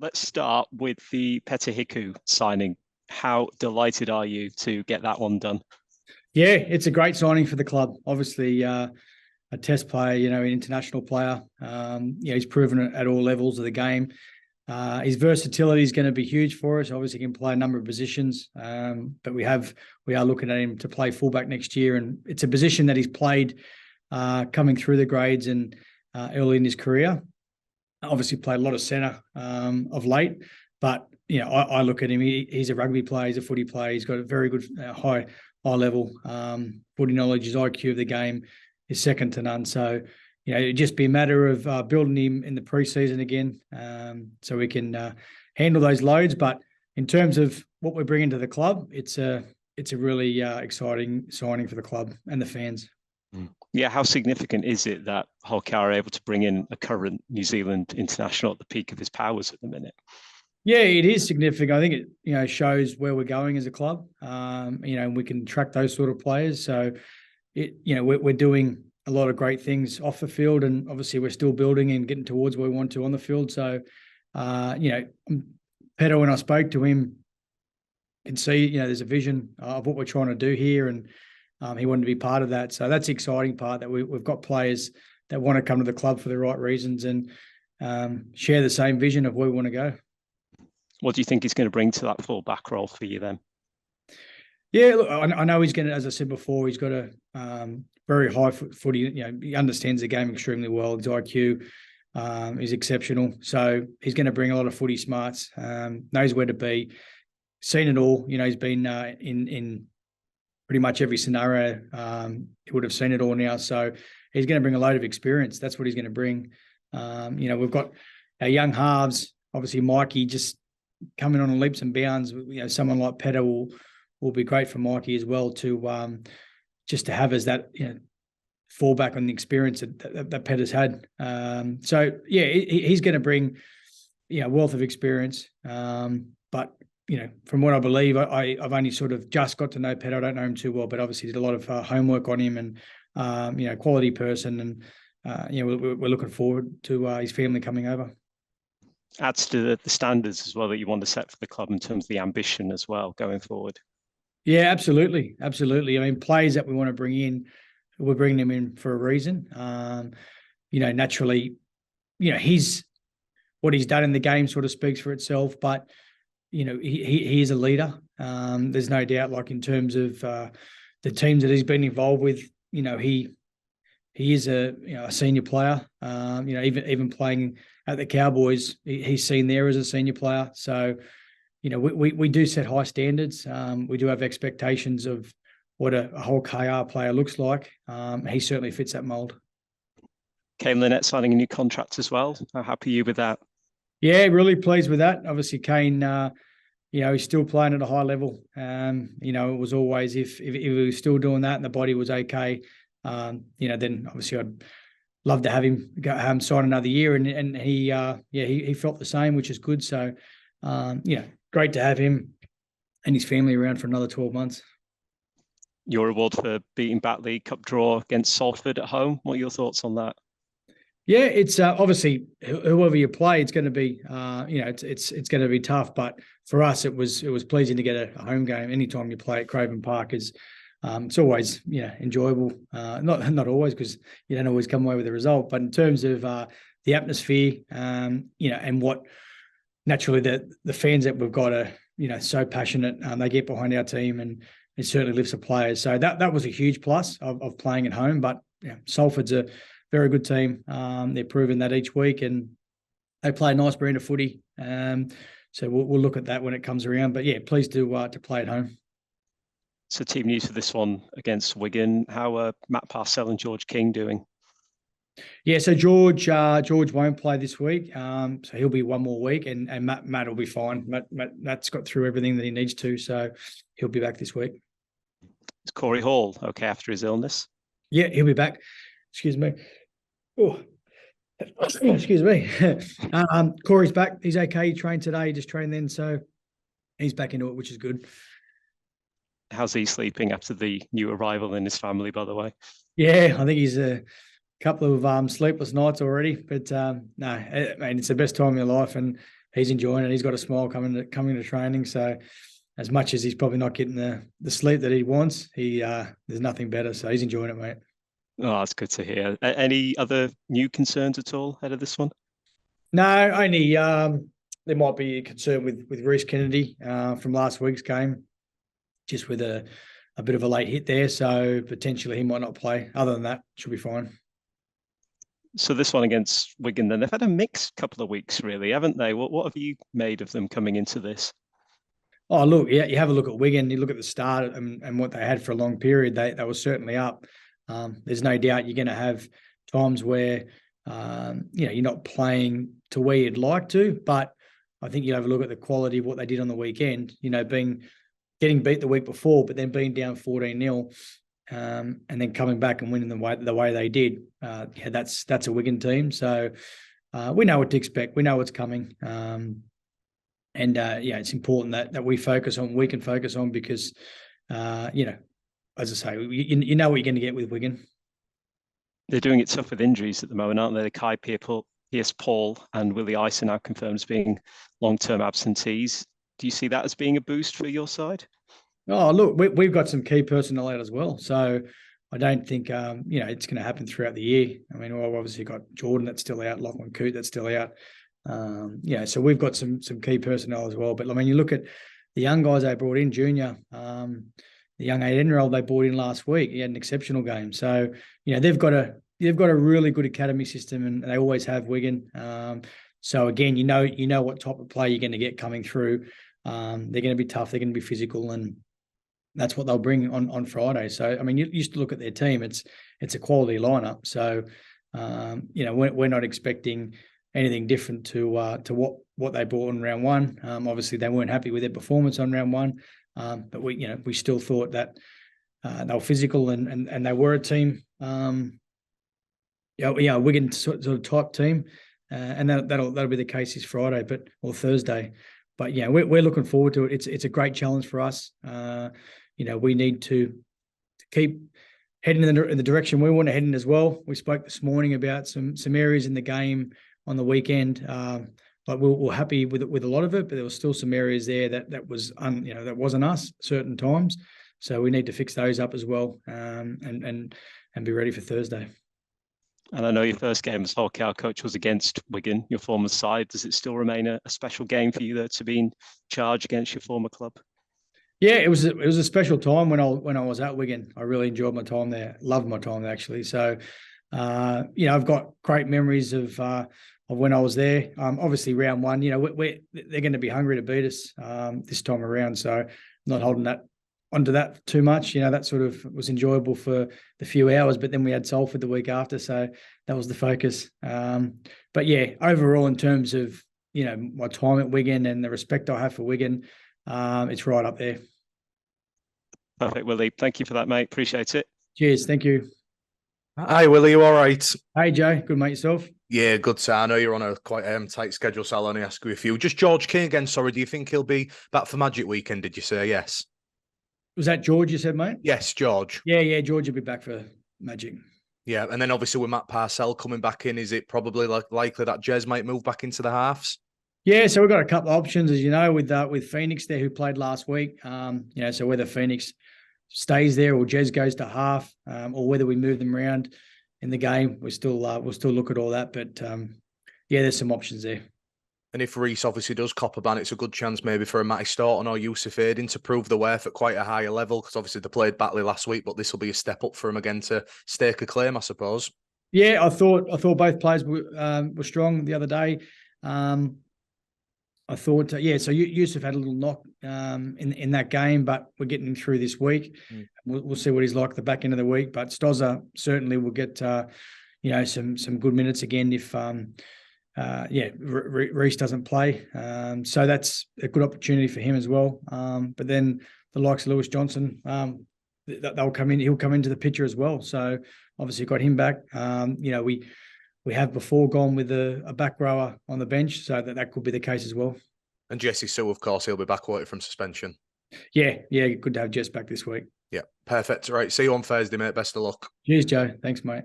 Let's start with the Petahiku signing. How delighted are you to get that one done? Yeah, it's a great signing for the club. Obviously, a test player, an international player. He's proven it at all levels of the game. His versatility is going to be huge for us. Obviously, he can play a number of positions, but we are looking at him to play fullback next year, and it's a position that he's played coming through the grades and early in his career. Obviously, played a lot of centre of late, but I look at him. He's a rugby player. He's a footy player. He's got a very good high level footy knowledge. His IQ of the game is second to none. So, it'd just be a matter of building him in the preseason again, so we can handle those loads. But in terms of what we're bringing to the club, it's a really exciting signing for the club and the fans. Yeah, how significant is it that Hockey are able to bring in a current New Zealand international at the peak of his powers at the minute? Yeah, it is significant. I think it shows where we're going as a club. And we can attract those sort of players. So we're doing a lot of great things off the field, and obviously we're still building and getting towards where we want to on the field. So Pedo, when I spoke to him, can see there's a vision of what we're trying to do here, and he wanted to be part of that. So that's the exciting part, that we've got players that want to come to the club for the right reasons and share the same vision of where we want to go. What do you think he's going to bring to that full back role for you then? Yeah, look, I know he's going to, as I said before, he's got a very high footy. He understands the game extremely well. His IQ is exceptional. So he's going to bring a lot of footy smarts, knows where to be, seen it all. He's been in pretty much every scenario. He would have seen it all now. So he's going to bring a load of experience. That's what he's going to bring. We've got our young halves, obviously Mikey just coming on leaps and bounds. Someone like Petter will be great for Mikey as well, to just to have as that fallback on the experience that Petter's had. So yeah, he's going to bring wealth of experience. But from what I believe, I've only sort of just got to know Petter. I don't know him too well, but obviously did a lot of homework on him, and quality person, and we're looking forward to his family coming over. Adds to the standards as well that you want to set for the club in terms of the ambition as well going forward. Yeah, absolutely. Absolutely. I mean, players that we want to bring in, we're bringing them in for a reason. Naturally, what he's done in the game sort of speaks for itself, but, he is a leader. There's no doubt, like in terms of the teams that he's been involved with, he is a senior player. Even playing at the Cowboys, he's seen there as a senior player. So, we do set high standards. We do have expectations of what a whole KR player looks like. He certainly fits that mould. Kane Lynette signing a new contract as well. How happy are you with that? Yeah, really pleased with that. Obviously, Kane, he's still playing at a high level. It was always if he was still doing that and the body was okay, then obviously I'd love to have him sign another year. And he felt the same, which is good. So, great to have him and his family around for another 12 months. Your reward for beating back the cup draw against Salford at home. What are your thoughts on that? Yeah, it's obviously whoever you play, it's going to be, it's going to be tough. But for us, it was pleasing to get a home game. Anytime you play at Craven Park is, it's always enjoyable. Not always, because you don't always come away with the result. But in terms of the atmosphere, and what naturally the fans that we've got are so passionate. They get behind our team, and it certainly lifts the players. So that was a huge plus of playing at home. But Salford's a very good team. They're proving that each week, and they play a nice brand of footy. So we'll look at that when it comes around. But yeah, pleased to play at home. So team news for this one against Wigan. How are Matt Parcell and George King doing? Yeah, so George won't play this week. So he'll be one more week, and Matt will be fine. Matt's got through everything that he needs to, so he'll be back this week. Is Corey Hall okay after his illness? Yeah, he'll be back. Excuse me. Oh, excuse me. Corey's back. He's okay. He trained today. He just trained then, so he's back into it, which is good. How's he sleeping after the new arrival in his family, by the way? Yeah, I think he's a couple of sleepless nights already, but no, I mean, it's the best time of your life, and he's enjoying it. He's got a smile coming to training. So as much as he's probably not getting the sleep that he wants, there's nothing better. So he's enjoying it, mate. Oh, that's good to hear. Any other new concerns at all ahead of this one? No, only there might be a concern with Reece Kennedy from last week's game, just with a bit of a late hit there. So potentially he might not play. Other than that, should be fine. So this one against Wigan, then they've had a mixed couple of weeks, really, haven't they? What have you made of them coming into this? Oh, look, yeah, you have a look at Wigan, you look at the start and what they had for a long period, they were certainly up. There's no doubt you're going to have times where, you're not playing to where you'd like to, but I think you have a look at the quality of what they did on the weekend, getting beat the week before, but then being down 14-0, and then coming back and winning the way they did. That's a Wigan team. So we know what to expect. We know what's coming. It's important that we can focus on because, as I say, you know what you're going to get with Wigan. They're doing it tough with injuries at the moment, aren't they? Kai Pierce-Paul and Willie are now confirmed as being long-term absentees. Do you see that as being a boost for your side? Oh, look, we've got some key personnel out as well. So I don't think, it's going to happen throughout the year. I mean, we've obviously got Jordan that's still out, Lachlan Coote that's still out. So we've got some key personnel as well. But I mean, you look at the young guys they brought in, Junior, the young 18-year-old they brought in last week. He had an exceptional game. So they've got a really good academy system, and they always have, Wigan. So again, you know what type of play you're going to get coming through. They're going to be tough. They're going to be physical, and that's what they'll bring on Friday. So I mean, you used to look at their team. It's a quality lineup. So we're not expecting anything different to what they brought in round one. Obviously, they weren't happy with their performance on round one, but we still thought that they were physical and they were a team. Wigan sort of type team, and that'll be the case this Friday, or Thursday. But we're looking forward to it. It's a great challenge for us. We need to keep heading in the direction we want to head in as well. We spoke this morning about some areas in the game on the weekend, but we're happy with a lot of it. But there was still some areas there that wasn't us certain times. So we need to fix those up as well, and be ready for Thursday. And I know your first game as Hull-KR coach was against Wigan, your former side. Does it still remain a special game for you there to be in charge against your former club? Yeah, it was a special time when I was at Wigan. I really enjoyed my time there. Loved my time there, actually. So, I've got great memories of when I was there. Obviously, round one, they're going to be hungry to beat us this time around. So, I'm not holding that onto that too much. That sort of was enjoyable for the few hours, but then we had Salford the week after, so that was the focus. But overall, in terms of my time at Wigan and the respect I have for Wigan, it's right up there. Perfect, Willie. Thank you for that, mate. Appreciate it. Cheers. Thank you. Hi, Willie. You all right? Hey, Joe. Good, mate. Yourself? Yeah, good, sir. I know you're on a quite tight schedule, so I'll only ask you a few. Just George King again, sorry. Do you think he'll be back for Magic Weekend, did you say? Yes. Was that George you said, mate? Yes, George. Yeah, George will be back for Magic. Yeah, and then obviously with Matt Parcell coming back in, is it probably likely that Jez might move back into the halves? Yeah, so we've got a couple of options, as you know, with Phoenix there, who played last week. So whether Phoenix stays there or Jez goes to half, or whether we move them around in the game, we'll still look at all that. But there's some options there. And if Reece obviously does cop a ban, it's a good chance maybe for a Matty Staunton or Yusuf Aydin to prove the worth at quite a higher level, because obviously they played Batley last week, but this will be a step up for him again to stake a claim, I suppose. Yeah, I thought both players were strong the other day. I thought, so Yusuf had a little knock in that game, but we're getting him through this week. We'll see what he's like at the back end of the week. But Stozza certainly will get, some good minutes again if, Reece doesn't play. So that's a good opportunity for him as well. But then the likes of Lewis Johnson, they'll come in. He'll come into the picture as well. So obviously got him back. We have before gone with a back rower on the bench, so that could be the case as well. And Jesse Sue, of course, he'll be back from suspension. Yeah, good to have Jess back this week. Yeah, perfect. Right, see you on Thursday, mate. Best of luck. Cheers, Joe. Thanks, mate.